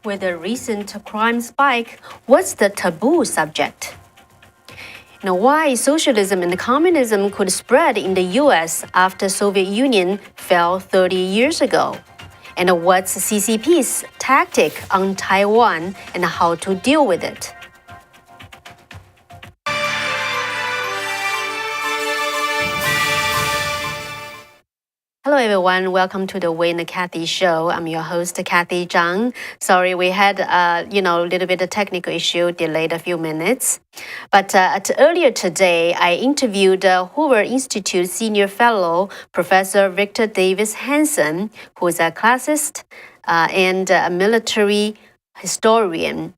With the recent crime spike, what's the taboo subject? Why socialism and communism could spread in the US after Soviet Union fell 30 years ago? And what's CCP's tactic on Taiwan and how to deal with it? Hello, everyone. Welcome to the Wayne and Cathy show. I'm your host, Cathy Zhang. Sorry, we had a little bit of technical issue, delayed a few minutes. But earlier today, I interviewed Hoover Institute Senior Fellow, Professor Victor Davis Hanson, who is a classicist and a military historian.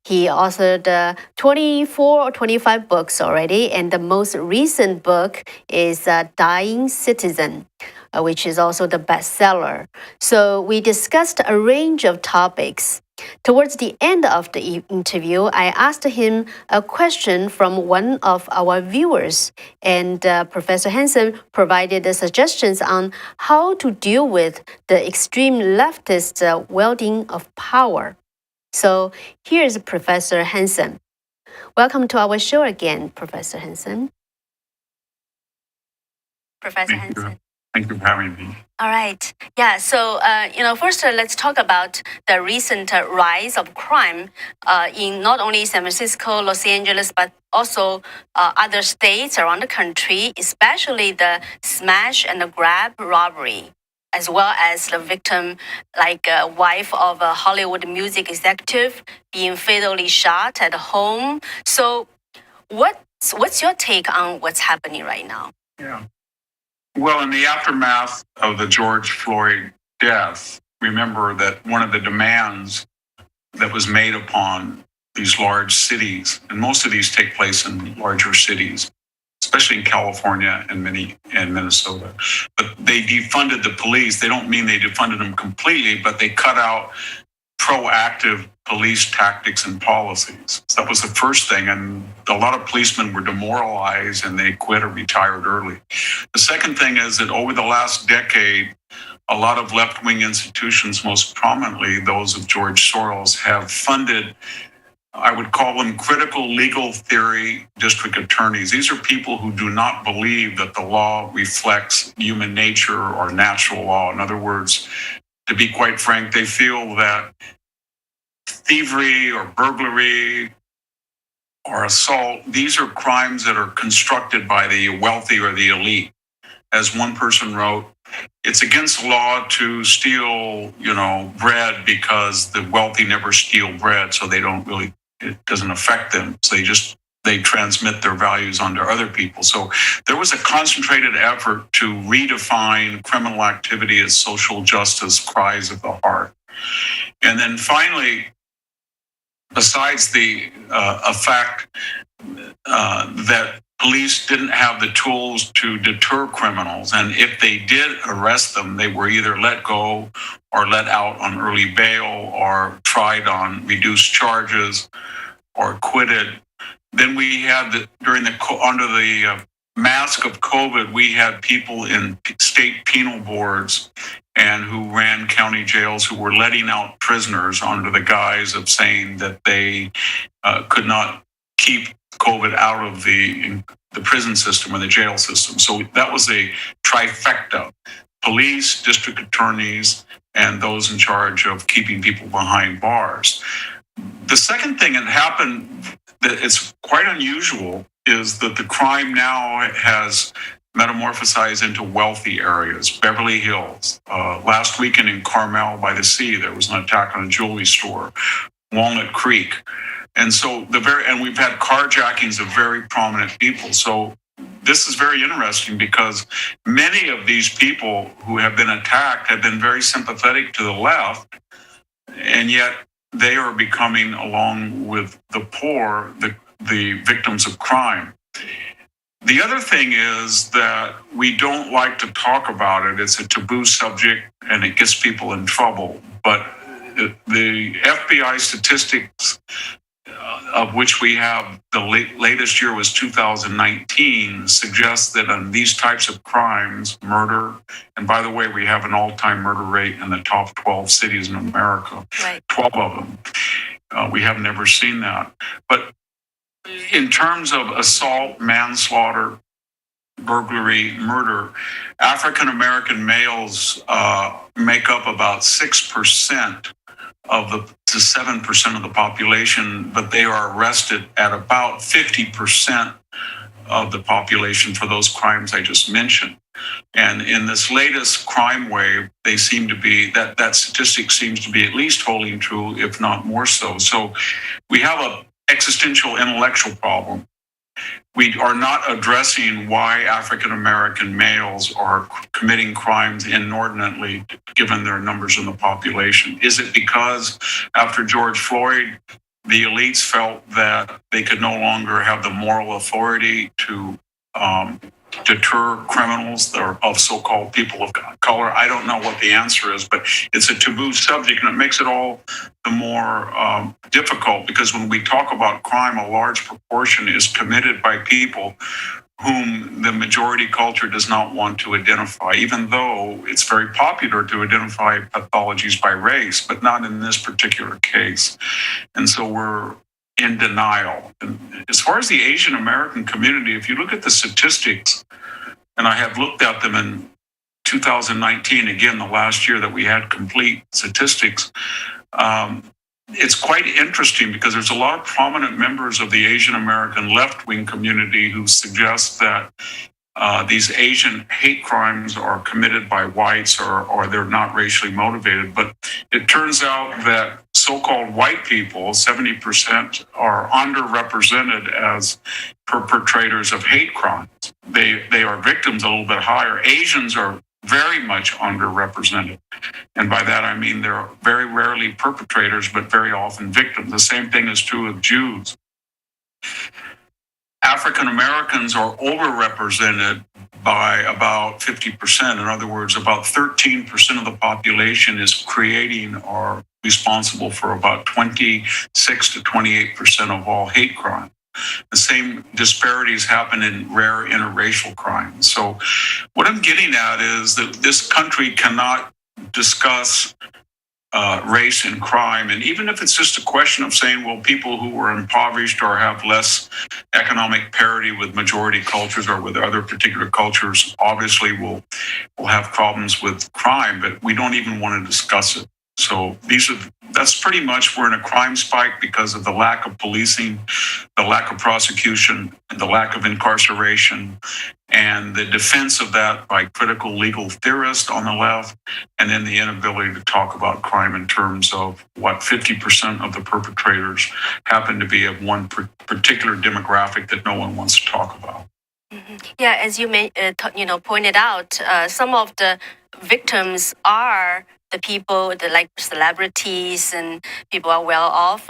He authored 24 or 25 books already, and the most recent book is Dying Citizen, which is also the bestseller. So we discussed a range of topics. Towards the end of the interview, I asked him a question from one of our viewers, and Professor Hanson provided the suggestions on how to deal with the extreme leftist wielding of power. So here's Professor Hanson. Welcome to our show again, Professor Hanson. Professor Hanson. Thank you for having me. All right. Yeah. So, first let's talk about the recent rise of crime in not only San Francisco, Los Angeles, but also other states around the country, especially the smash and the grab robbery, as well as the victim, like a wife of a Hollywood music executive being fatally shot at home. So, what's your take on what's happening right now? Yeah. Well, in the aftermath of the George Floyd death, remember that one of the demands that was made upon these large cities, and most of these take place in larger cities, especially in California and Minnesota, but they defunded the police. They don't mean they defunded them completely, but they cut out proactive police tactics and policies. So that was the first thing. And a lot of policemen were demoralized and they quit or retired early. The second thing is that over the last decade, a lot of left-wing institutions, most prominently those of George Soros, have funded, I would call them critical legal theory district attorneys. These are people who do not believe that the law reflects human nature or natural law. In other words, to be quite frank, they feel that thievery or burglary or assault, these are crimes that are constructed by the wealthy or the elite. As one person wrote, it's against the law to steal, bread because the wealthy never steal bread, so it doesn't affect them. So they transmit their values onto other people. So there was a concentrated effort to redefine criminal activity as social justice cries of the heart. And then finally, besides the effect that police didn't have the tools to deter criminals, and if they did arrest them, they were either let go or let out on early bail or tried on reduced charges or acquitted. Then we had under the mask of COVID, we had people in state penal boards and who ran county jails who were letting out prisoners under the guise of saying that they could not keep COVID out of the prison system or the jail system. So that was a trifecta: police, district attorneys, and those in charge of keeping people behind bars. The second thing that happened that it's quite unusual is that the crime now has metamorphosized into wealthy areas. Beverly Hills. Last weekend in Carmel by the Sea, there was an attack on a jewelry store. Walnut Creek. And so we've had carjackings of very prominent people. So this is very interesting because many of these people who have been attacked have been very sympathetic to the left, and yet they are becoming, along with the poor, the victims of crime. The other thing is that we don't like to talk about it. It's a taboo subject and it gets people in trouble. But the FBI statistics of which we have the latest year was 2019, suggests that on these types of crimes, murder, and by the way, we have an all-time murder rate in the top 12 cities in America, Right. 12 of them. We have never seen that. But in terms of assault, manslaughter, burglary, murder, African American males make up about 6% of to 7% of the population, but they are arrested at about 50% of the population for those crimes I just mentioned. And in this latest crime wave, they seem to be, that statistic seems to be at least holding true, if not more so. So we have an existential intellectual problem. We are not addressing why African American males are committing crimes inordinately, given their numbers in the population. Is it because after George Floyd, the elites felt that they could no longer have the moral authority to deter criminals of so-called people of color? I don't know what the answer is, but it's a taboo subject, and it makes it all the more difficult, because when we talk about crime, a large proportion is committed by people whom the majority culture does not want to identify, even though it's very popular to identify pathologies by race, but not in this particular case. And so we're in denial. And as far as the Asian American community, if you look at the statistics, and I have looked at them in 2019, again, the last year that we had complete statistics, it's quite interesting because there's a lot of prominent members of the Asian American left-wing community who suggest that these Asian hate crimes are committed by whites or they're not racially motivated. But it turns out that so-called white people, 70%, are underrepresented as perpetrators of hate crimes. They are victims a little bit higher. Asians are very much underrepresented. And by that, I mean they're very rarely perpetrators, but very often victims. The same thing is true of Jews. African Americans are overrepresented by about 50%. In other words, about 13% of the population is creating or responsible for about 26 to 28% of all hate crime. The same disparities happen in rare interracial crimes. So what I'm getting at is that this country cannot discuss race and crime. And even if it's just a question of saying, well, people who are impoverished or have less economic parity with majority cultures or with other particular cultures, obviously will have problems with crime, but we don't even want to discuss it. So that's pretty much, we're in a crime spike because of the lack of policing, the lack of prosecution, and the lack of incarceration, and the defense of that by critical legal theorists on the left, and then the inability to talk about crime in terms of what 50% of the perpetrators happen to be of one particular demographic that no one wants to talk about. Mm-hmm. Yeah, as you pointed out, some of the victims are the people, like celebrities and people are well off.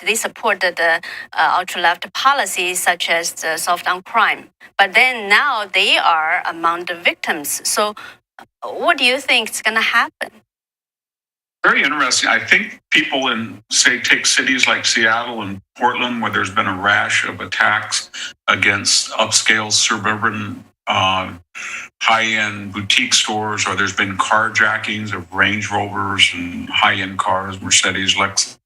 They support the ultra-left policies such as the soft on crime. But then now they are among the victims. So what do you think is going to happen? Very interesting. I think people take cities like Seattle and Portland, where there's been a rash of attacks against upscale suburban high-end boutique stores, or there's been carjackings of Range Rovers and high-end cars, Mercedes, Lexus.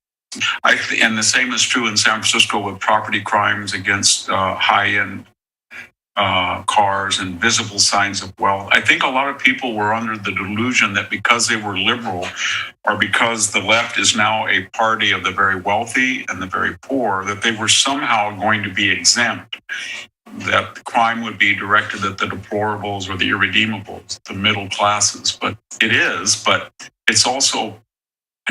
And the same is true in San Francisco with property crimes against high-end cars and visible signs of wealth. I think a lot of people were under the delusion that because they were liberal or because the left is now a party of the very wealthy and the very poor, that they were somehow going to be exempt, that the crime would be directed at the deplorables or the irredeemables, the middle classes. But it is, but it's also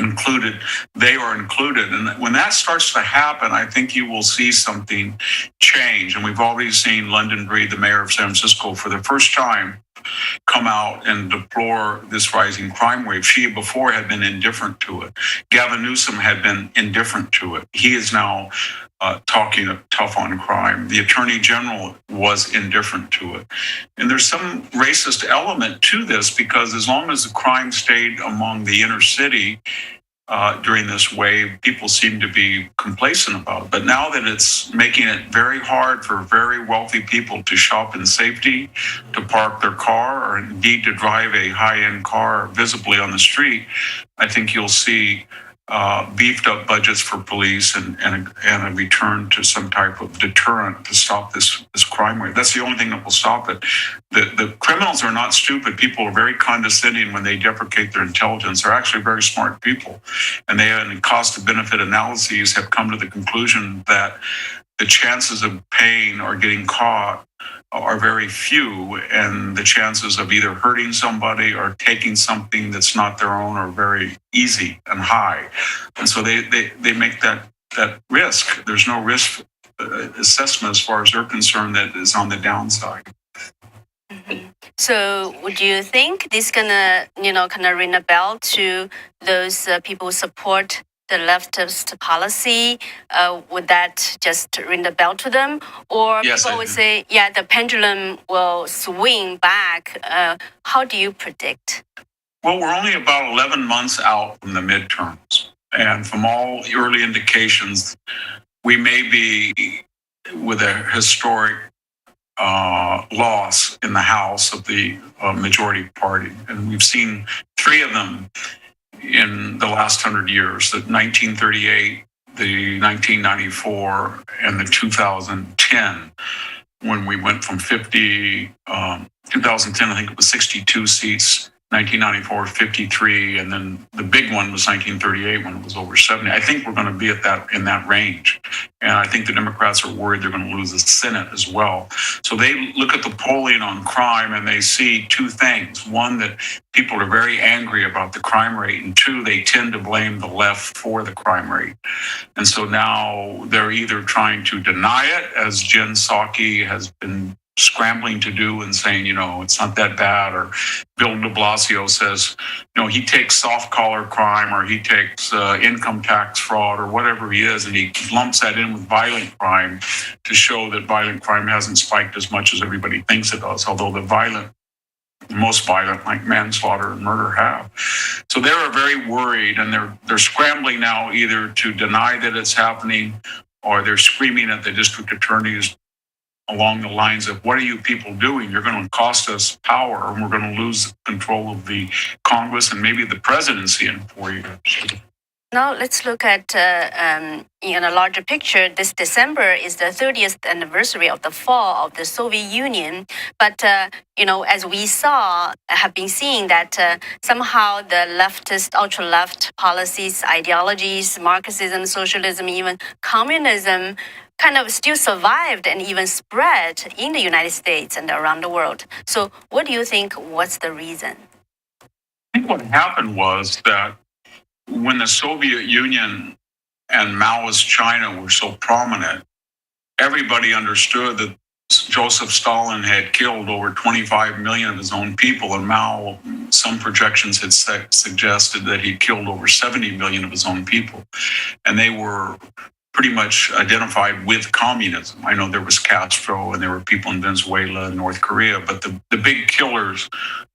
included, they are included. And when that starts to happen, I think you will see something change. And we've already seen London Breed, the mayor of San Francisco, for the first time come out and deplore this rising crime wave. She before had been indifferent to it. Gavin Newsom had been indifferent to it. He is now talking tough on crime. The Attorney General was indifferent to it. And there's some racist element to this, because as long as the crime stayed among the inner city, during this wave, people seem to be complacent about it. But now that it's making it very hard for very wealthy people to shop in safety, to park their car, or indeed to drive a high-end car visibly on the street, I think you'll see beefed up budgets for police and a return to some type of deterrent to stop this crime rate. That's the only thing that will stop it. The criminals are not stupid. People are very condescending when they deprecate their intelligence. They're actually very smart people. And they, in cost of benefit analyses, have come to the conclusion that the chances of paying or getting caught are very few, and the chances of either hurting somebody or taking something that's not their own are very easy and high. And so they make that risk. There's no risk assessment as far as they're concerned that is on the downside. Mm-hmm. So would you think this gonna, kind of ring a bell to those people who support the leftist policy? Would that just ring the bell to them? Or yes, people always say, yeah, the pendulum will swing back. How do you predict? Well, we're only about 11 months out from the midterms. And from all early indications, we may be with a historic loss in the House of the majority party. And we've seen three of them in the last 100 years, the 1938, the 1994, and the 2010, when we went from 2010, I think it was 62 seats, 1994, 53, and then the big one was 1938 when it was over 70. I think we're going to be in that range. And I think the Democrats are worried they're going to lose the Senate as well. So they look at the polling on crime and they see two things. One, that people are very angry about the crime rate, and two, they tend to blame the left for the crime rate. And so now they're either trying to deny it, as Jen Psaki has been scrambling to do and saying, it's not that bad, or Bill de Blasio says, he takes soft collar crime, or he takes income tax fraud, or whatever he is, and he lumps that in with violent crime to show that violent crime hasn't spiked as much as everybody thinks it does, although the most violent, like manslaughter and murder, have. So they're very worried, and they're scrambling now either to deny that it's happening, or they're screaming at the district attorneys along the lines of, what are you people doing? You're going to cost us power, and we're going to lose control of the Congress and maybe the presidency in 4 years. Now let's look at in a larger picture. This December is the 30th anniversary of the fall of the Soviet Union. But as we have been seeing that somehow the leftist, ultra-left policies, ideologies, Marxism, socialism, even communism, kind of still survived and even spread in the United States and around the world. So, what do you think? What's the reason? I think what happened was that when the Soviet Union and Maoist China were so prominent, everybody understood that Joseph Stalin had killed over 25 million of his own people, and Mao, some projections had suggested that he killed over 70 million of his own people. And they were pretty much identified with communism. I know there was Castro and there were people in Venezuela and North Korea, but the big killers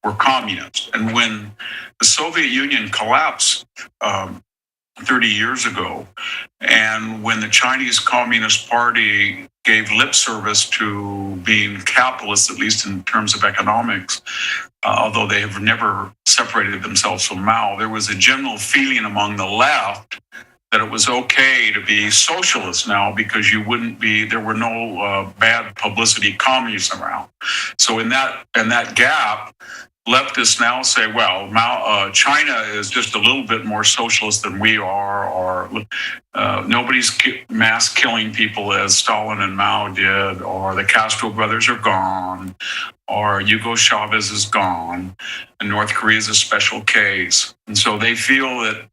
were communists. And when the Soviet Union collapsed 30 years ago, and when the Chinese Communist Party gave lip service to being capitalist, at least in terms of economics, although they have never separated themselves from Mao, there was a general feeling among the left that it was okay to be socialist now because there were no bad publicity communists around. So in that gap, leftists now say, well, China is just a little bit more socialist than we are, or nobody's mass killing people as Stalin and Mao did, or the Castro brothers are gone, or Hugo Chavez is gone, and North Korea is a special case. And so they feel that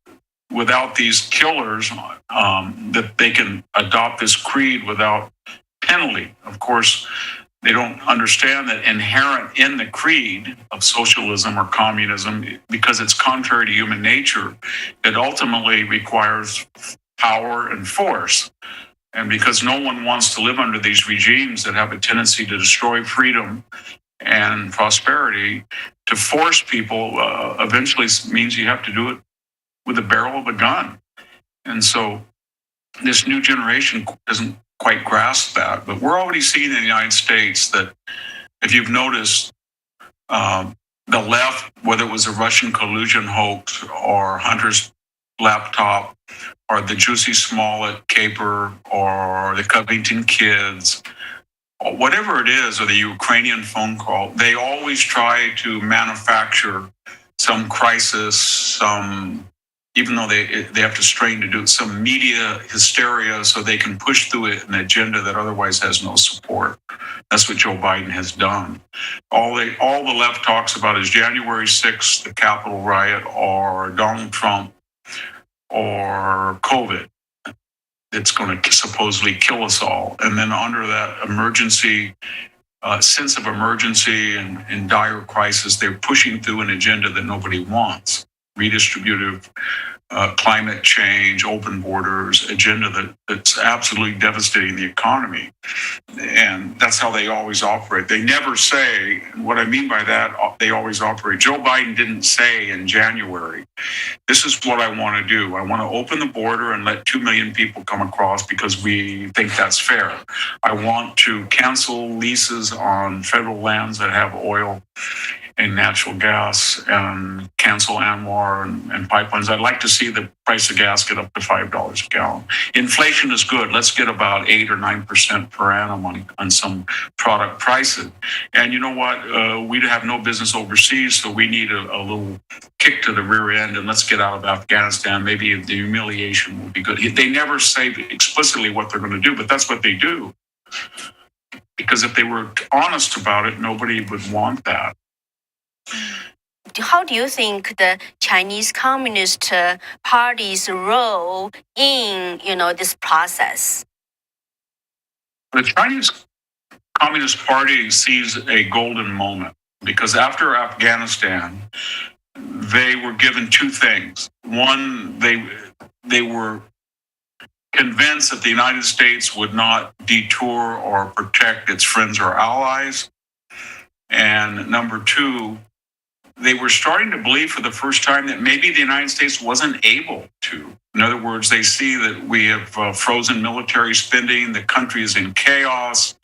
without these killers, that they can adopt this creed without penalty. Of course, they don't understand that inherent in the creed of socialism or communism, because it's contrary to human nature, it ultimately requires power and force. And because no one wants to live under these regimes that have a tendency to destroy freedom and prosperity, to force people eventually means you have to do it with the barrel of a gun. And so this new generation doesn't quite grasp that. But we're already seeing in the United States that, if you've noticed, the left, whether it was a Russian collusion hoax or Hunter's laptop or the Jussie Smollett caper or the Covington kids, or whatever it is, or the Ukrainian phone call, they always try to manufacture some crisis, even though they have to strain to do it, some media hysteria so they can push through an agenda that otherwise has no support. That's what Joe Biden has done. All the left talks about is January 6th, the Capitol riot, or Donald Trump, or COVID. It's going to supposedly kill us all. And then under that emergency, sense of emergency and dire crisis, they're pushing through an agenda that nobody wants. Redistributive, climate change, open borders agenda that's absolutely devastating the economy. And that's how they always operate. They never say, what I mean by that, they always operate. Joe Biden didn't say in January, this is what I want to do. I want to open the border and let 2 million people come across because we think that's fair. I want to cancel leases on federal lands that have oil and natural gas and cancel ANWR and pipelines. I'd like to see the price of gas get up to $5 a gallon. Inflation is good. Let's get about 8 or 9% per annum on some product prices. And you know what? We have no business overseas, so we need a little kick to the rear end, and let's get out of Afghanistan. Maybe the humiliation will be good. They never say explicitly what they're going to do, but that's what they do. Because if they were honest about it, nobody would want that. How do you think the Chinese Communist Party's role in, this process? The Chinese Communist Party sees a golden moment because after Afghanistan, they were given two things. One, they were convinced that the United States would not detour or protect its friends or allies. And number two, they were starting to believe for the first time that maybe the United States wasn't able to. In other words, they see that we have frozen military spending, the country is in chaos.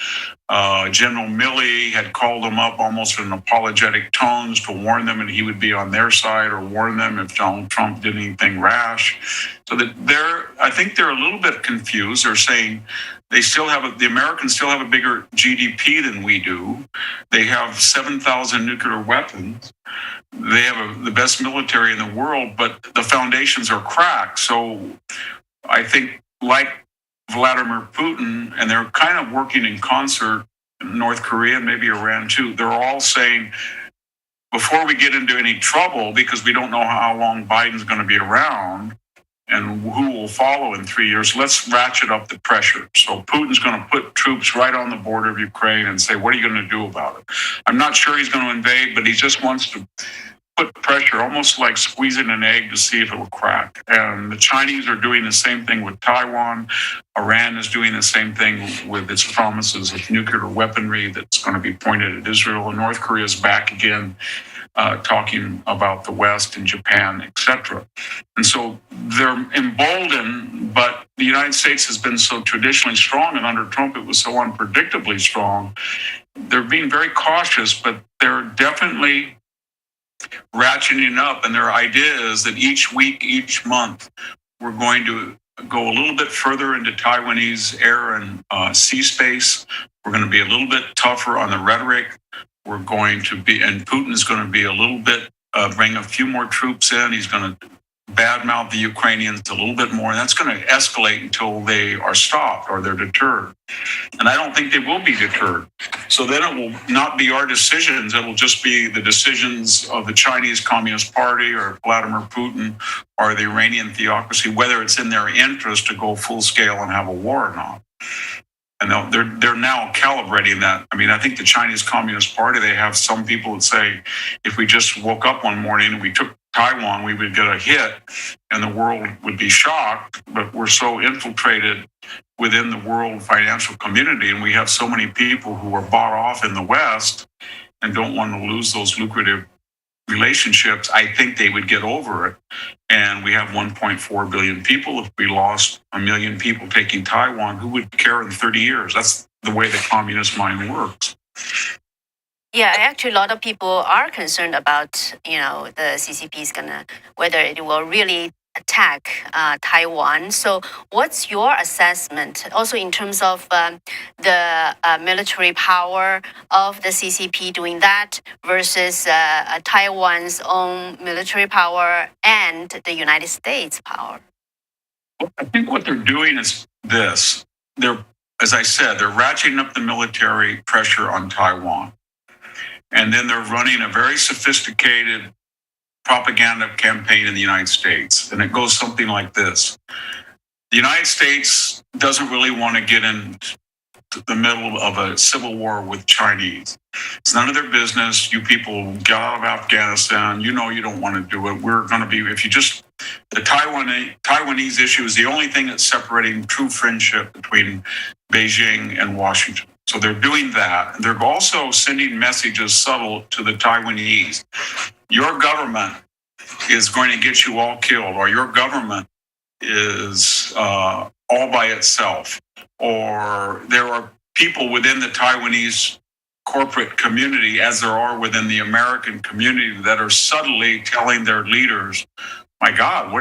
General Milley had called them up almost in apologetic tones to warn them and he would be on their side or warn them if Donald Trump did anything rash. So that I think they're a little bit confused. They're saying the Americans still have a bigger GDP than we do. They have 7,000 nuclear weapons. They have the best military in the world, but the foundations are cracked. So I think, like Vladimir Putin, and they're kind of working in concert, North Korea, maybe Iran too, they're all saying, before we get into any trouble, because we don't know how long Biden's going to be around and who will follow in 3 years, let's ratchet up the pressure. So Putin's going to put troops right on the border of Ukraine and say, what are you going to do about it? I'm not sure he's going to invade, but he just wants to put pressure, almost like squeezing an egg to see if it will crack. And the Chinese are doing the same thing with Taiwan. Iran is doing the same thing with its promises of nuclear weaponry that's going to be pointed at Israel. And North Korea is back again, talking about the West and Japan, etc. And so they're emboldened, but the United States has been so traditionally strong, and under Trump it was so unpredictably strong. They're being very cautious, but they're definitely ratcheting up, and their idea is that each week, each month, we're going to go a little bit further into Taiwanese air and sea space. We're going to be a little bit tougher on the rhetoric. We're going to be, and Putin is going to be a little bit, bring a few more troops in. He's going to badmouth the Ukrainians a little bit more, and that's going to escalate until they are stopped or they're deterred. And I don't think they will be deterred. So then it will not be our decisions. It will just be the decisions of the Chinese Communist Party or Vladimir Putin or the Iranian theocracy, whether it's in their interest to go full scale and have a war or not. And they're now calibrating that. I mean, I think the Chinese Communist Party, they have some people that say, if we just woke up one morning and we took Taiwan, we would get a hit and the world would be shocked. But we're so infiltrated within the world financial community, and we have so many people who are bought off in the West and don't want to lose those lucrative relationships, I think they would get over it. And we have 1.4 billion people. If we lost a million people taking Taiwan, who would care in 30 years? That's the way the communist mind works. Yeah, actually, a lot of people are concerned about, the CCP is gonna, whether it will really attack Taiwan. So, what's your assessment, also in terms of the military power of the CCP doing that versus Taiwan's own military power and the United States power? I think what they're doing is this. They're, as I said, they're ratcheting up the military pressure on Taiwan. And then they're running a very sophisticated propaganda campaign in the United States. And it goes something like this. The United States doesn't really want to get into the middle of a civil war with Chinese. It's none of their business. You people get out of Afghanistan. You know you don't want to do it. We're going to be, if you just, the Taiwanese issue is the only thing that's separating true friendship between Beijing and Washington. So they're doing that. They're also sending messages subtle to the Taiwanese. Your government is going to get you all killed, or your government is all by itself, or there are people within the Taiwanese corporate community, as there are within the American community, that are subtly telling their leaders, my God,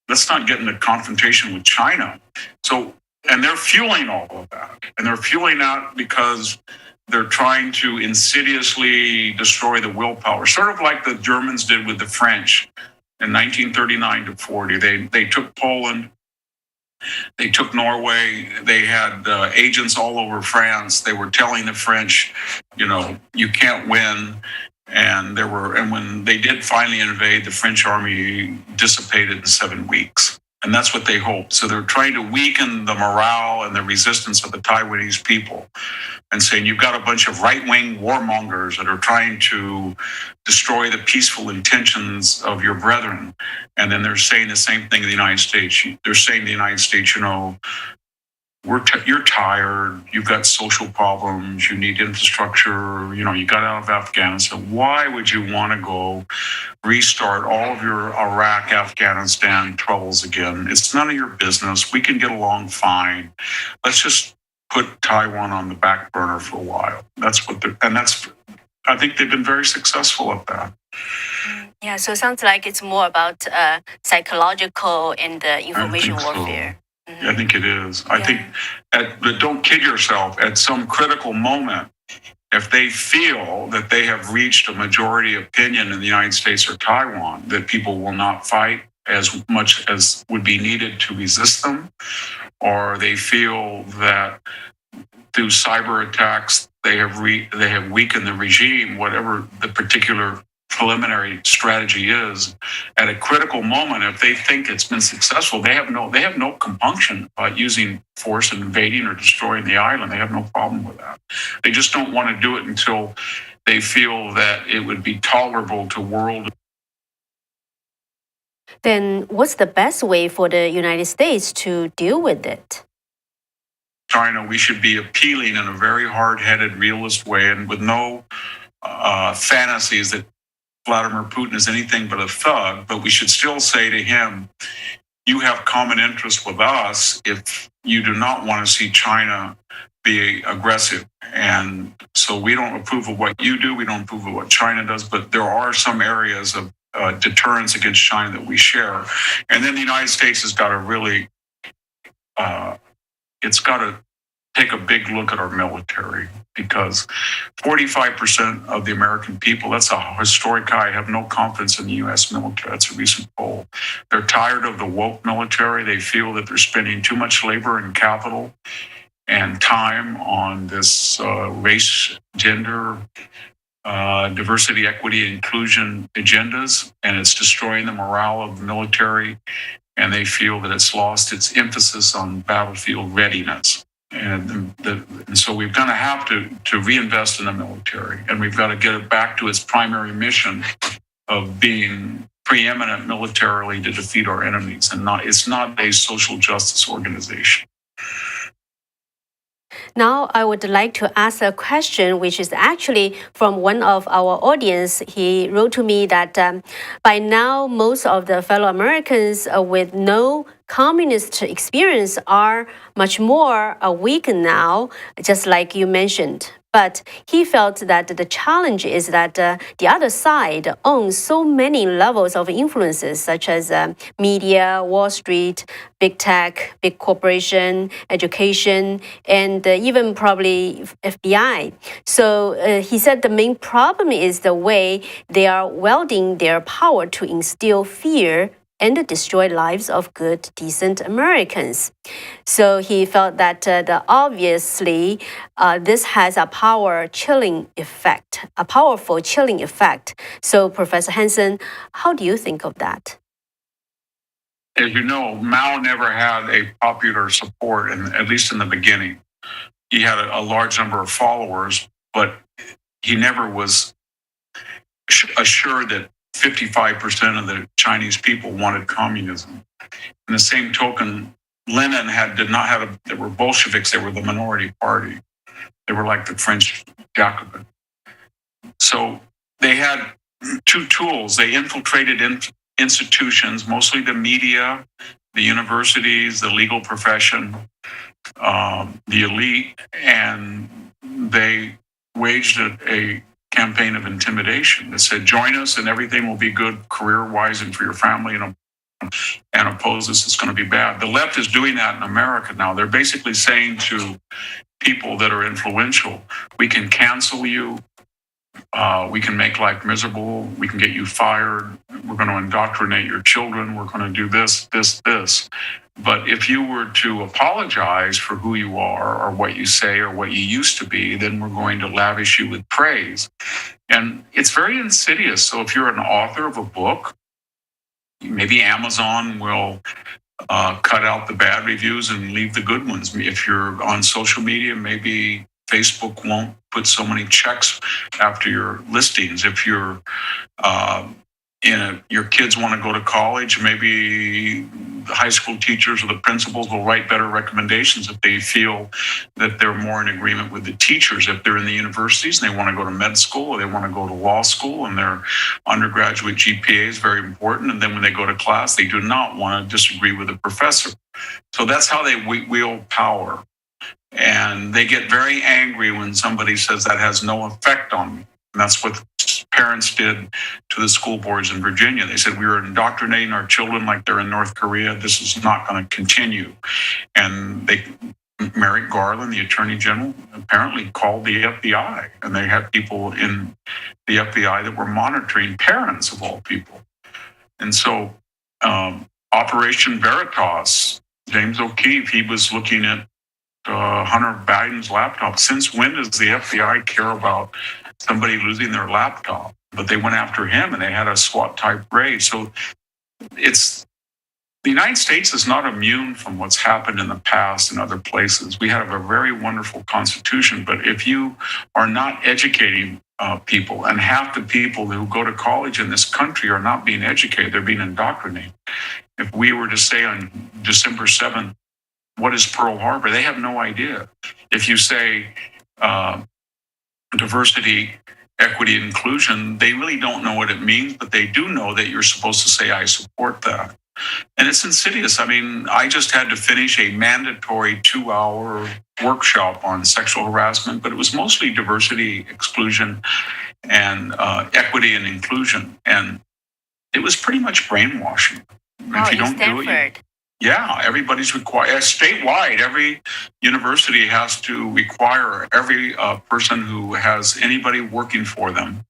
let's not get into confrontation with China. So, and they're fueling all of that. And they're fueling that because they're trying to insidiously destroy the willpower, sort of like the Germans did with the French in 1939 to 40. They took Poland, they took Norway, they had agents all over France. They were telling the French, you can't win. And when they did finally invade, the French army dissipated in 7 weeks. And that's what they hoped. So they're trying to weaken the morale and the resistance of the Taiwanese people and saying, you've got a bunch of right-wing warmongers that are trying to destroy the peaceful intentions of your brethren. And then they're saying the same thing in the United States. They're saying to the United States, you're tired, you've got social problems, you need infrastructure, you got out of Afghanistan. Why would you want to go restart all of your Iraq, Afghanistan troubles again? It's none of your business. We can get along fine. Let's just put Taiwan on the back burner for a while. I think they've been very successful at that. Yeah, so it sounds like it's more about psychological and information warfare. So. I think it is. I think, but don't kid yourself, at some critical moment, if they feel that they have reached a majority opinion in the United States or Taiwan, that people will not fight as much as would be needed to resist them, or they feel that through cyber attacks, they have weakened the regime, whatever the particular preliminary strategy is, at a critical moment, if they think it's been successful, they have no compunction about using force and invading or destroying the island. They have no problem with that. They just don't want to do it until they feel that it would be tolerable to world. Then what's the best way for the United States to deal with it? China, we should be appealing in a very hard-headed, realist way, and with no fantasies that Vladimir Putin is anything but a thug, but we should still say to him, you have common interests with us if you do not want to see China be aggressive. And so we don't approve of what you do, we don't approve of what China does, but there are some areas of deterrence against China that we share. And then the United States has got to really, it's got to take a big look at our military, because 45% of the American people, that's a historic high, have no confidence in the U.S. military. That's a recent poll. They're tired of the woke military. They feel that they're spending too much labor and capital and time on this race, gender, diversity, equity, inclusion agendas, and it's destroying the morale of the military, and they feel that it's lost its emphasis on battlefield readiness. And so we're going to have to reinvest in the military, and we've got to get it back to its primary mission of being preeminent militarily to defeat our enemies, and it's not a social justice organization. Now, I would like to ask a question, which is actually from one of our audience. He wrote to me that by now, most of the fellow Americans with no communist experience are much more awakened now, just like you mentioned. But he felt that the challenge is that the other side owns so many levels of influences, such as media, Wall Street, big tech, big corporation, education, and even probably FBI. So he said the main problem is the way they are wielding their power to instill fear and destroy lives of good, decent Americans. So he felt that obviously this has a powerful chilling effect. So, Professor Hanson, how do you think of that? As you know, Mao never had a popular support, at least in the beginning. He had a large number of followers, but he never was assured that 55% of the Chinese people wanted communism. In the same token, Lenin did not have they were Bolsheviks, they were the minority party. They were like the French Jacobin. So they had two tools. They infiltrated institutions, mostly the media, the universities, the legal profession, the elite, and they waged a campaign of intimidation that said, join us and everything will be good career-wise and for your family, and oppose us, it's going to be bad. The left is doing that in America now. They're basically saying to people that are influential, we can cancel you, we can make life miserable, we can get you fired, we're going to indoctrinate your children, we're going to do this, this, this. But if you were to apologize for who you are or what you say or what you used to be, then we're going to lavish you with praise. And it's very insidious. So if you're an author of a book, maybe Amazon will cut out the bad reviews and leave the good ones. If you're on social media, maybe Facebook won't put so many checks after your listings. If you're your kids want to go to college, maybe the high school teachers or the principals will write better recommendations if they feel that they're more in agreement with the teachers. If they're in the universities and they want to go to med school or they want to go to law school and their undergraduate GPA is very important, and then when they go to class, they do not want to disagree with the professor. So that's how they wield power. And they get very angry when somebody says that has no effect on me. And that's what parents did to the school boards in Virginia. They said, we were indoctrinating our children like they're in North Korea. This is not going to continue. And Merrick Garland, the attorney general, apparently called the FBI. And they had people in the FBI that were monitoring parents of all people. And so Operation Veritas, James O'Keefe, he was looking at Hunter Biden's laptop. Since when does the FBI care about somebody losing their laptop? But they went after him and they had a SWAT type raid. So the United States is not immune from what's happened in the past in other places. We have a very wonderful constitution, but if you are not educating people, and half the people who go to college in this country are not being educated, they're being indoctrinated. If we were to say on December 7th, what is Pearl Harbor? They have no idea. If you say diversity, equity, and inclusion, they really don't know what it means, but they do know that you're supposed to say, I support that. And it's insidious. I mean, I just had to finish a mandatory 2-hour workshop on sexual harassment, but it was mostly diversity, exclusion, and equity and inclusion. And it was pretty much brainwashing. If you don't do it, yeah, everybody's required. Statewide, every university has to require every person who has anybody working for them,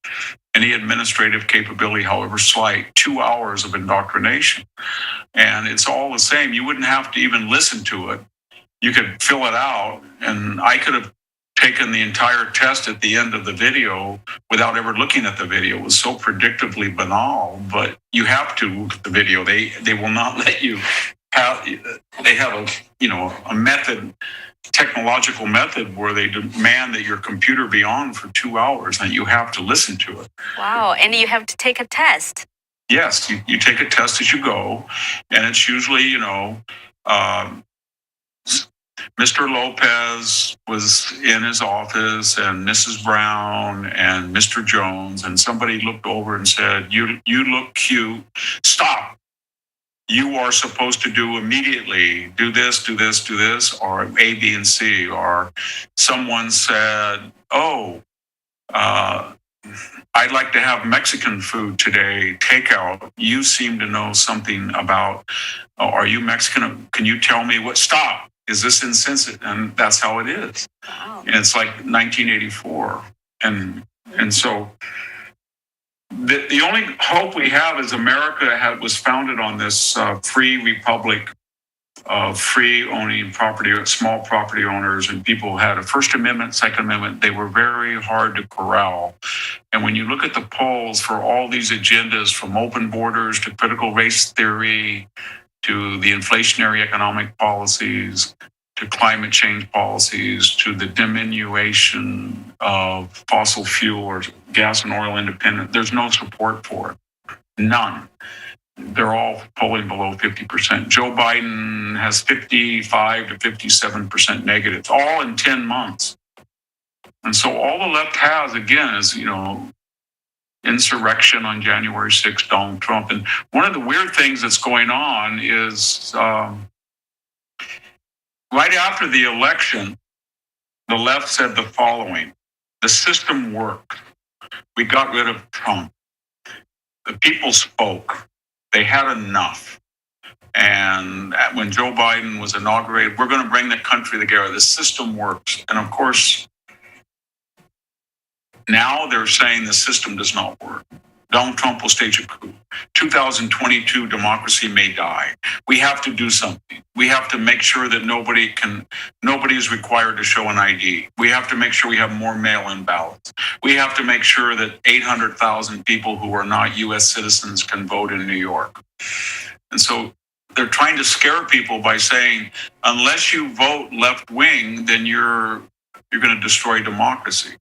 any administrative capability, however slight, 2 hours of indoctrination. And it's all the same. You wouldn't have to even listen to it. You could fill it out, and I could have taken the entire test at the end of the video without ever looking at the video. It was so predictably banal, but you have to look at the video. They will not let you they have a method, technological method, where they demand that your computer be on for 2 hours and you have to listen to it. Wow, and you have to take a test. Yes, you take a test as you go, and it's usually, Mr. Lopez was in his office, and Mrs. Brown and Mr. Jones, and somebody looked over and said, you look cute. Stop. You are supposed to do immediately, do this, do this, do this, or A, B, and C. Or someone said, oh, I'd like to have Mexican food today, takeout. You seem to know something about, are you Mexican? Can you tell me what? Stop. Is this insensitive? And that's how it is. Wow. And it's like 1984. And so the only hope we have is America was founded on this free republic of free owning property, small property owners, and people had a First Amendment, Second Amendment. They were very hard to corral. And when you look at the polls for all these agendas, from open borders to critical race theory, to the inflationary economic policies, to climate change policies, to the diminution of fossil fuel or gas and oil independent, there's no support for it. None. They're all polling below 50%. Joe Biden has 55 to 57% negatives, all in 10 months. And so all the left has, again, is, insurrection on January 6th, Donald Trump. And one of the weird things that's going on is right after the election, the left said the following: the system worked. We got rid of Trump. The people spoke. They had enough. And when Joe Biden was inaugurated, we're going to bring the country together. The system works. And of course, now they're saying the system does not work. Donald Trump will stage a coup. 2022, democracy may die. We have to do something. We have to make sure that nobody is required to show an ID. We have to make sure we have more mail-in ballots. We have to make sure that 800,000 people who are not U.S. citizens can vote in New York. And so they're trying to scare people by saying, unless you vote left wing, then you're going to destroy democracy.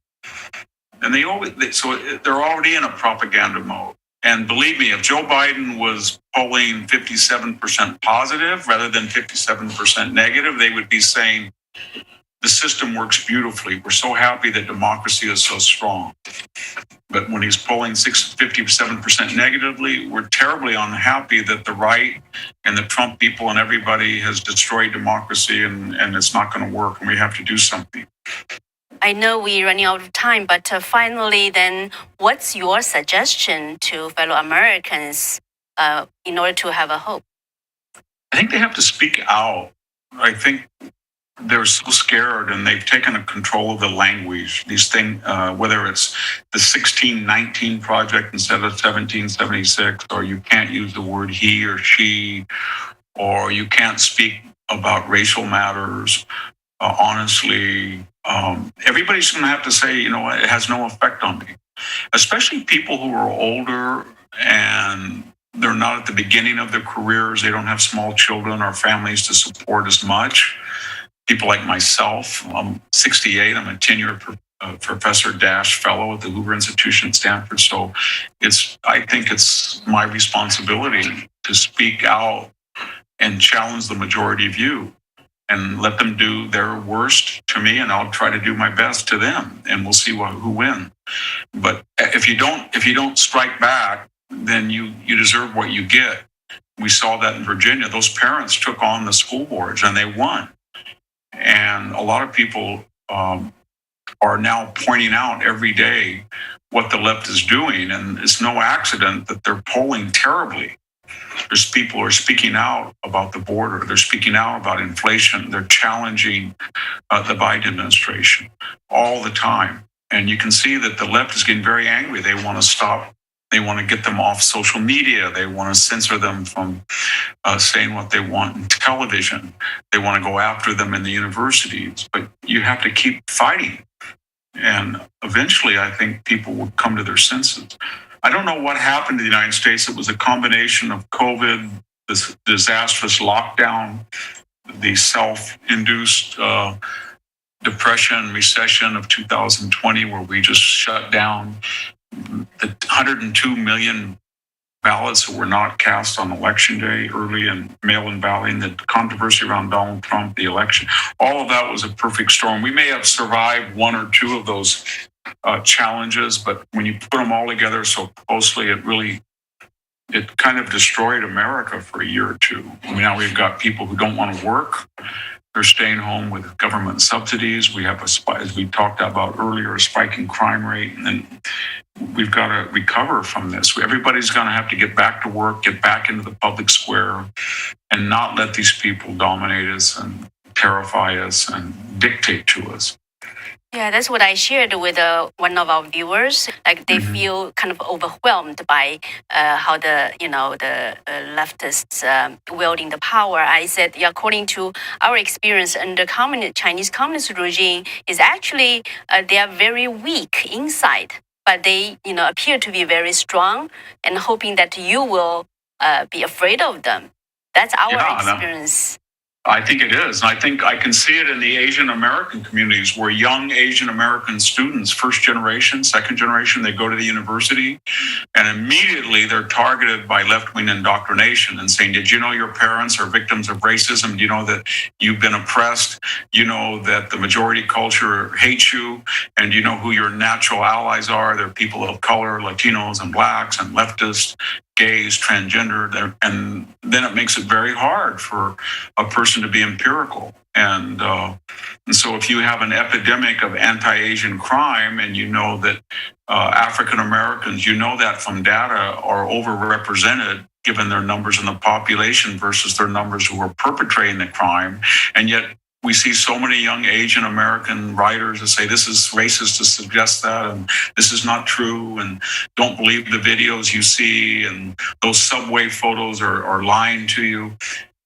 And they're already in a propaganda mode. And believe me, if Joe Biden was polling 57% positive rather than 57% negative, they would be saying, the system works beautifully. We're so happy that democracy is so strong. But when he's polling 57% negatively, we're terribly unhappy that the right and the Trump people and everybody has destroyed democracy, and it's not going to work, and we have to do something. I know we're running out of time, but finally, then, what's your suggestion to fellow Americans in order to have a hope? I think they have to speak out. I think they're so scared, and they've taken a control of the language. These things, whether it's the 1619 project instead of 1776, or you can't use the word he or she, or you can't speak about racial matters honestly. Everybody's going to have to say, it has no effect on me, especially people who are older and they're not at the beginning of their careers. They don't have small children or families to support as much. People like myself, I'm 68. I'm a tenured Professor Dash Fellow at the Hoover Institution at Stanford. So I think it's my responsibility to speak out and challenge the majority view and let them do their worst to me, and I'll try to do my best to them, and we'll see who wins. But if you don't strike back, then you deserve what you get. We saw that in Virginia. Those parents took on the school boards and they won. And a lot of people are now pointing out every day what the left is doing, and it's no accident that they're polling terribly. There's people who are speaking out about the border. They're speaking out about inflation. They're challenging the Biden administration all the time. And you can see that the left is getting very angry. They want to stop. They want to get them off social media. They want to censor them from saying what they want in television. They want to go after them in the universities. But you have to keep fighting. And eventually, I think people will come to their senses. I don't know what happened to the United States. It was a combination of COVID, this disastrous lockdown, the self-induced depression, recession of 2020, where we just shut down. The 102 million ballots that were not cast on election day, early and mail-in balloting, the controversy around Donald Trump, the election, all of that was a perfect storm. We may have survived one or two of those challenges, but when you put them all together so closely, it kind of destroyed America for a year or two. Now we've got people who don't want to work. They're staying home with government subsidies. We have as we talked about earlier, a spike in crime rate, and we've got to recover from this. Everybody's going to have to get back to work, get back into the public square, and not let these people dominate us and terrify us and dictate to us. Yeah, that's what I shared with one of our viewers. Like they feel kind of overwhelmed by how the leftists wielding the power. I said, yeah, according to our experience under Chinese communist regime, is actually they are very weak inside, but they appear to be very strong, and hoping that you will be afraid of them. That's our experience. I think it is. And I think I can see it in the Asian American communities where young Asian American students, first generation, second generation, they go to the university and immediately they're targeted by left-wing indoctrination and saying, did you know your parents are victims of racism? Do you know that you've been oppressed? You know that the majority culture hates you? And you know who your natural allies are? They're people of color, Latinos and blacks and leftists, gays, transgender, and then it makes it very hard for a person to be empirical. And so if you have an epidemic of anti-Asian crime and you know that African Americans, you know that from data, are overrepresented given their numbers in the population versus their numbers who are perpetrating the crime, and yet we see so many young Asian American writers that say this is racist to suggest that, and this is not true, and don't believe the videos you see, and those subway photos are lying to you.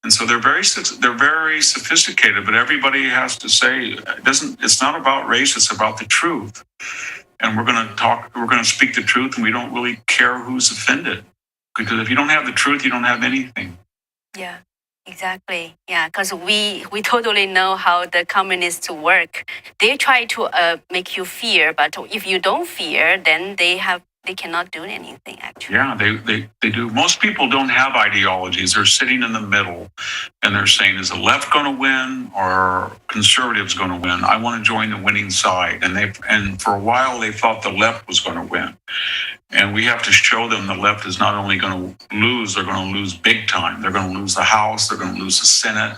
And so they're very sophisticated, but everybody has to say it's not about race, it's about the truth. And we're going to speak the truth, and we don't really care who's offended, because if you don't have the truth, you don't have anything. Yeah. Exactly. Yeah, because we totally know how the communists work. They try to make you fear, but if you don't fear, then they cannot do anything, actually. Yeah, they do. Most people don't have ideologies. They're sitting in the middle and they're saying, is the left going to win or conservatives going to win? I want to join the winning side. And for a while they thought the left was going to win. And we have to show them the left is not only going to lose, they're going to lose big time. They're going to lose the House, they're going to lose the Senate,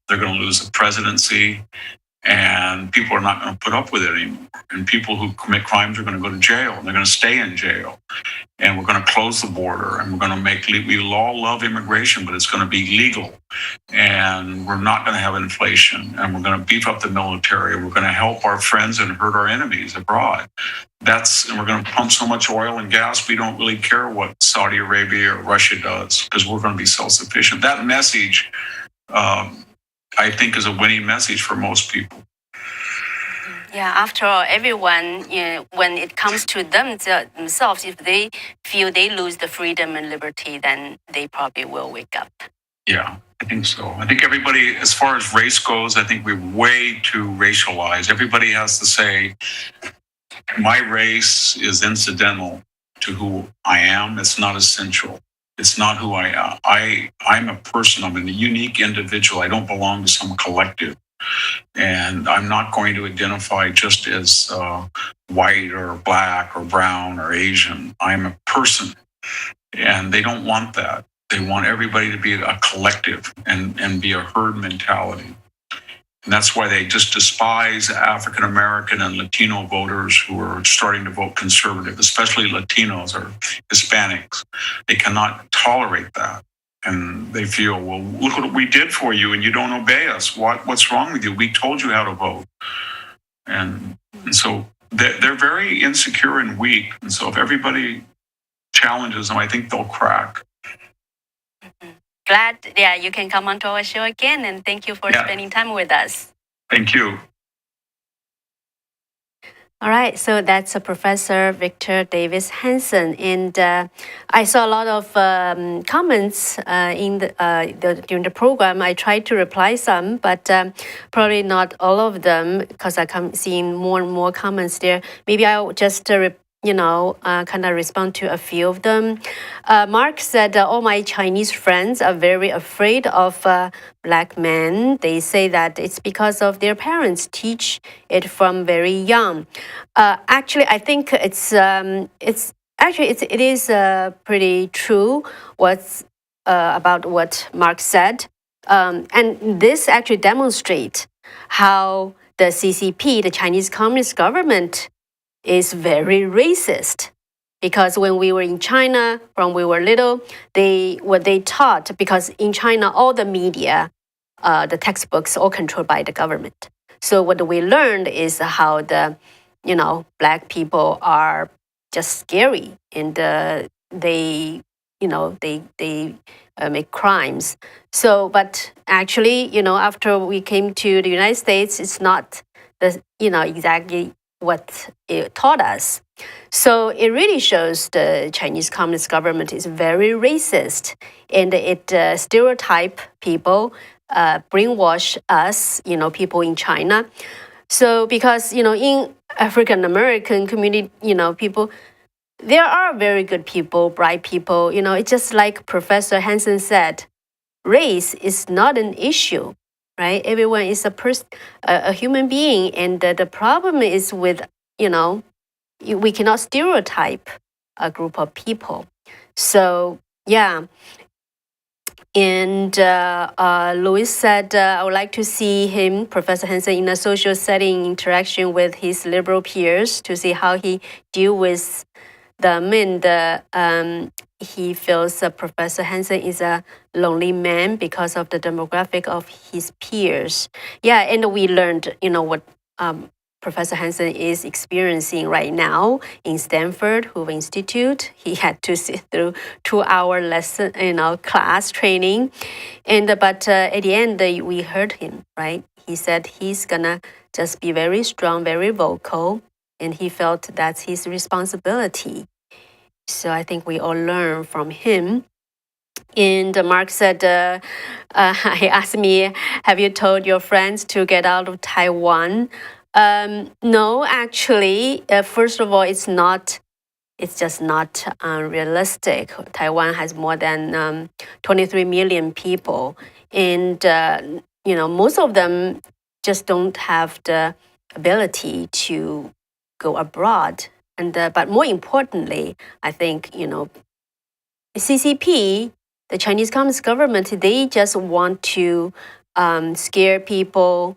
they're going to lose the presidency. And people are not going to put up with it anymore. And people who commit crimes are going to go to jail, and they're going to stay in jail. And we're going to close the border, and we're going to we all love immigration, but it's going to be legal. And we're not going to have inflation, and we're going to beef up the military. We're going to help our friends and hurt our enemies abroad. And we're going to pump so much oil and gas, we don't really care what Saudi Arabia or Russia does, because we're going to be self-sufficient. That message, I think, is a winning message for most people. Yeah, after all, everyone, when it comes to themselves, if they feel they lose the freedom and liberty, then they probably will wake up. Yeah, I think so. I think everybody, as far as race goes, I think we're way too racialized. Everybody has to say, my race is incidental to who I am. It's not essential. It's not who I am. I'm a person. I'm a unique individual. I don't belong to some collective. And I'm not going to identify just as white or black or brown or Asian. I'm a person. And they don't want that. They want everybody to be a collective and be a herd mentality. And that's why they just despise African American and Latino voters who are starting to vote conservative, especially Latinos or Hispanics. They cannot tolerate that. And they feel, well, look what we did for you and you don't obey us. What's wrong with you? We told you how to vote. And so they're very insecure and weak. And so if everybody challenges them, I think they'll crack. Glad, you can come onto our show again, and thank you for spending time with us. Thank you. All right, so that's Professor Victor Davis Hanson, and I saw a lot of comments during the program. I tried to reply some, but probably not all of them because I'm seeing more and more comments there. Maybe I'll just kind of respond to a few of them. Mark said, all my Chinese friends are very afraid of black men. They say that it's because of their parents teach it from very young. Actually, I think it is pretty true what's about what Mark said. And this actually demonstrates how the CCP, the Chinese Communist government, is very racist. Because when we were in China, when we were little, what they taught, because in China, all the media, the textbooks, all controlled by the government. So what we learned is how the, black people are just scary, and they, they make crimes. So, but actually, after we came to the United States, it's not the, exactly what it taught us. So it really shows the Chinese Communist government is very racist, and it stereotype people, brainwash us, people in China. So because in African American community, people, there are very good people, bright people. It's just like Professor Hanson said, race is not an issue, right? Everyone is a human being, and the problem is with we cannot stereotype a group of people. So yeah. And Louis said, I would like to see him, Professor Hanson, in a social setting interaction with his liberal peers to see how he deal with them. And he feels Professor Hanson is a lonely man because of the demographic of his peers. Yeah, and we learned, what Professor Hanson is experiencing right now in Stanford Hoover Institute. He had to sit through 2-hour lesson, class training, but at the end we heard him, right? He said he's gonna just be very strong, very vocal, and he felt that's his responsibility. So I think we all learn from him. And Mark said, he asked me, have you told your friends to get out of Taiwan? No, actually, first of all, it's just not realistic. Taiwan has more than 23 million people, and most of them just don't have the ability to go abroad. And but more importantly, I think CCP, the Chinese Communist government, they just want to scare people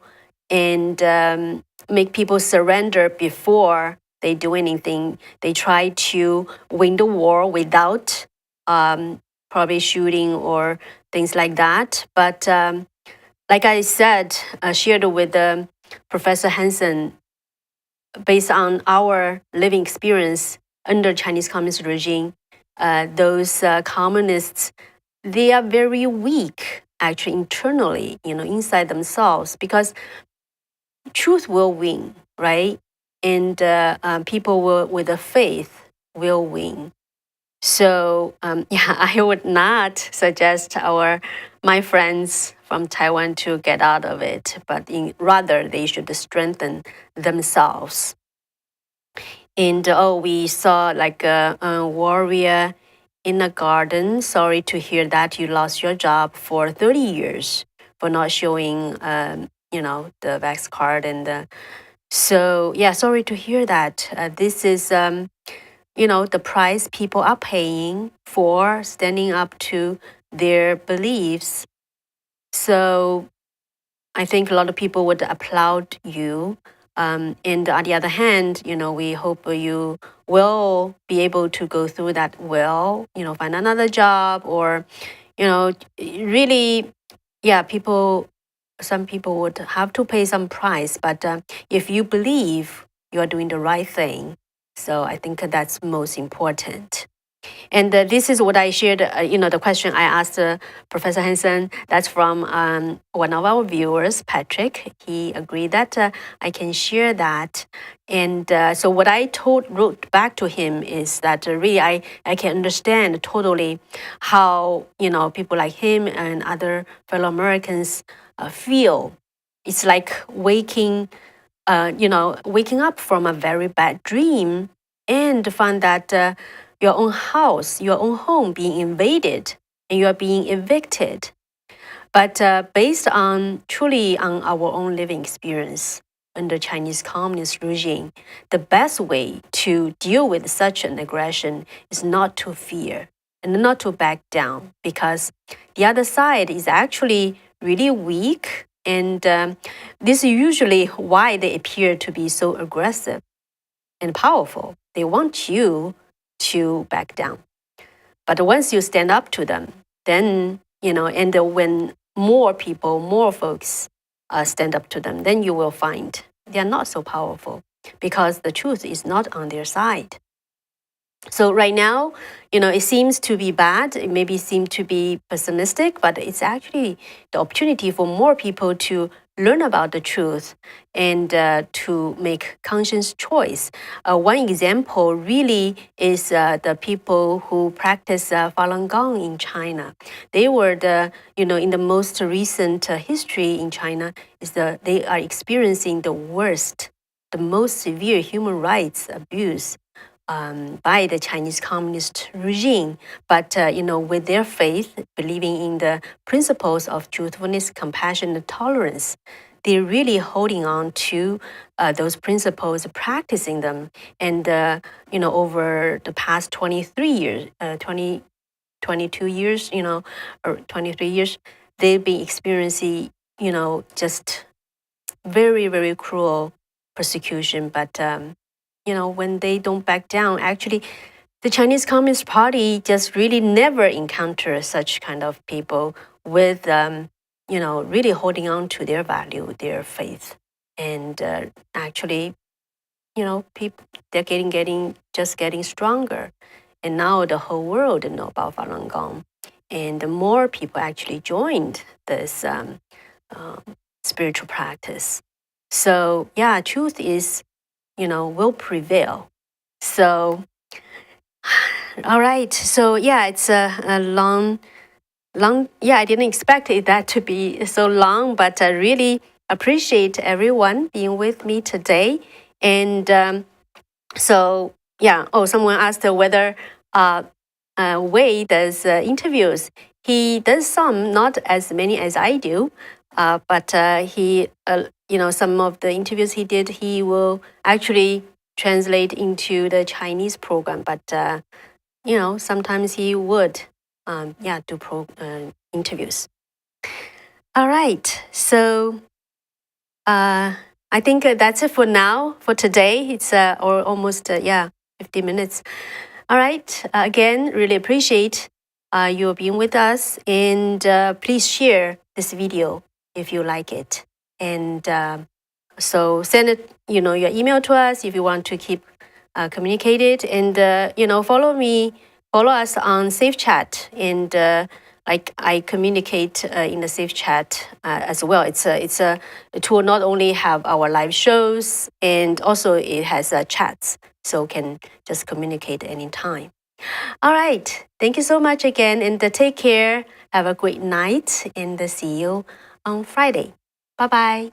and make people surrender before they do anything. They try to win the war without probably shooting or things like that. But like I said, shared with Professor Hanson, based on our living experience under Chinese Communist regime, those communists, they are very weak actually internally, inside themselves, because truth will win, right? And people with a faith will win. So yeah, I would not suggest my friends from Taiwan to get out of it, but rather they should strengthen themselves. And we saw like a warrior in a garden. Sorry to hear that you lost your job for 30 years for not showing, the Vax card. And so, yeah, sorry to hear that. This is, the price people are paying for standing up to their beliefs. So I think a lot of people would applaud you. And on the other hand, we hope you will be able to go through that well, find another job, or, really, yeah, some people would have to pay some price. But if you believe you are doing the right thing, so I think that's most important. And this is what I shared, the question I asked Professor Hanson. That's from one of our viewers, Patrick. He agreed that I can share that. And so what I wrote back to him is that really I can understand totally how, people like him and other fellow Americans feel. It's like waking up from a very bad dream. and find that your own house, your own home being invaded and you are being evicted. But based on truly on our own living experience under Chinese communist regime, the best way to deal with such an aggression is not to fear and not to back down, because the other side is actually really weak, and this is usually why they appear to be so aggressive and powerful. They want you to back down. But once you stand up to them, then, and when more people, more folks stand up to them, then you will find they are not so powerful because the truth is not on their side. So right now, it seems to be bad. It maybe seems to be pessimistic, but it's actually the opportunity for more people to learn about the truth and to make conscious choice. One example really is the people who practice Falun Gong in China. They were in the most recent history in China, they are experiencing the worst, the most severe human rights abuse by the Chinese communist regime. But, with their faith, believing in the principles of truthfulness, compassion, and tolerance, they're really holding on to those principles, practicing them. And, over the past 23 years, 22 years, or 23 years, they've been experiencing, just very, very cruel persecution. But, when they don't back down, actually, the Chinese Communist Party just really never encounter such kind of people with, really holding on to their value, their faith. And actually, people, they're getting stronger. And now the whole world know about Falun Gong. And the more people actually joined this spiritual practice. So yeah, truth is, will prevail. So, all right. So yeah, it's a long. Yeah, I didn't expect that to be so long, but I really appreciate everyone being with me today. And so yeah. Oh, someone asked whether Wei does interviews. He does some, not as many as I do, but he, some of the interviews he did, he will actually translate into the Chinese program. But sometimes he would, do interviews. All right, so I think that's it for now. For today, it's or almost 50 minutes. All right. Again, really appreciate you being with us, and please share this video if you like it. And so send it, your email to us if you want to keep communicated, and follow us on Safe Chat, and like I communicate in the Safe Chat as well. It's a tool not only have our live shows, and also it has chats, so can just communicate anytime. All right. Thank you so much again, and take care. Have a great night, and see you on Friday. Bye bye.